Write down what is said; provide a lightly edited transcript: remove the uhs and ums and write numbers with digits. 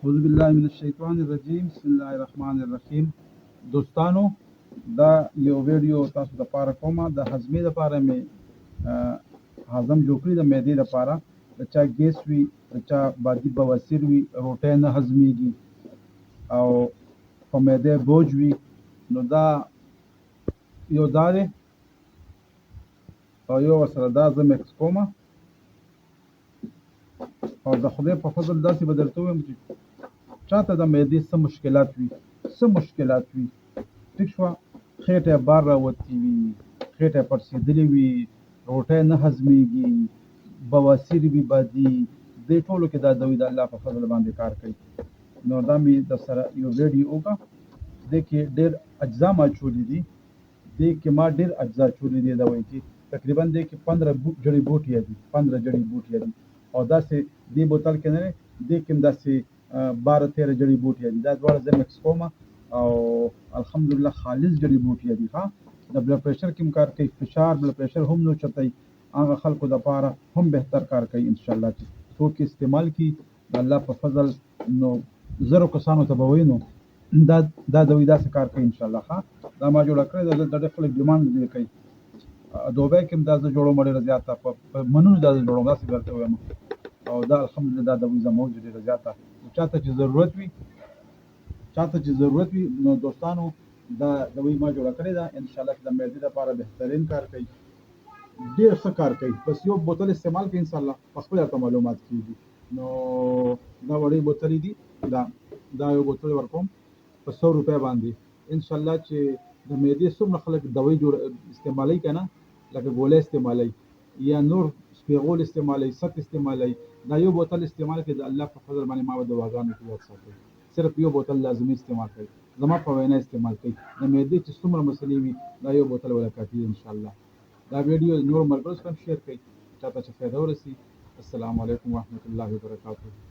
اعوذ بالله من الشیطان الرجیم بسم الله الرحمن الرحیم. دوستانو دا یو ویډیو تاسو د پاره کومه د هضمې لپاره مې هضم جوړ کړی د معدې لپاره. د چا ګیس وي، د چا بادي بواسیر وي، روټۍ نه هضمیږي او په معدې بوج وي، نو دا یو دا دی او یو ورسره دا زه مکس کومه او د خدای په فضل داسې به درته ووایم چې چاته د معدې څه مشکلات وي ټیک شوه، خېټه بار راوتې وي، خېټه پړسېدلې وي، روټۍ نه هضمیږي، بواسیر وي بادي، دې ټولو کې دا دوی د الله په فضل باندې کار کوي. نو دا مې در سره یو ویډیو وکړه، دې کې ډېر اجزا ما چولي دي، دې کې ما ډېر اجزا چولي دي دوی کې تقریبا دې کې 15 جړی بوټي دي او داسې دې بوتل کې نه دې کې داسې 12-13 جړی بوټي دي. دا دواړه زه مکس کوم او الحمدلله خالص جړی بوټي دي. ها د بلډ پریشر کې کار کوي، فشار بلډ پریشر هم نو چتای هغه خلکو د پاره هم بهتر کار کوي ان شاء الله. چې څوک استعمال کی الله په فضل نو زرو کسانو ته به وینو دا دوی داسې کار کوي ان شاء الله. ها دا ما جوړ کړی د خپل ډیماند دی کوي دوبه کې دا جوړو مړ زیاته په منونو دا جوړو داسې ورته وایم او دا الحمدلله دا د زموږ ډیره زیاته چاته چې ضرورت وي نو دوستانو دا دوی ما جوړ کړی دا ان شاء الله د معدې لپاره بهترین کار کوي، ډیر ښه کار کوي. بس یو بوتل استعمال کوي ان شاء الله په خپل ته معلومات کیږي. نو دا وړي بوتل دي، دا یو بوتل ورکوم په 100 روپے باندې ان شاء الله. چې د معدې څومره خلک دوی جوړ استعمالي کنه لکه ګولې استعمالي یا نور سپیغول استعمالي ست استعمالي، دا یو بوتل استعمال کې د الله په فضل باندې ما د واغانو کې یاد ساتي. صرف یو بوتل لازمي استعمال کوي، زما په وینا استعمال کوي. د معدې چې څومره مسلې وي دا یو بوتل ولا کافي ان شاء الله. دا ویډیو نور ملګرو سره شیر کړئ چاته چې فائدہ ورسي. السلام علیکم ورحمت الله وبرکاته.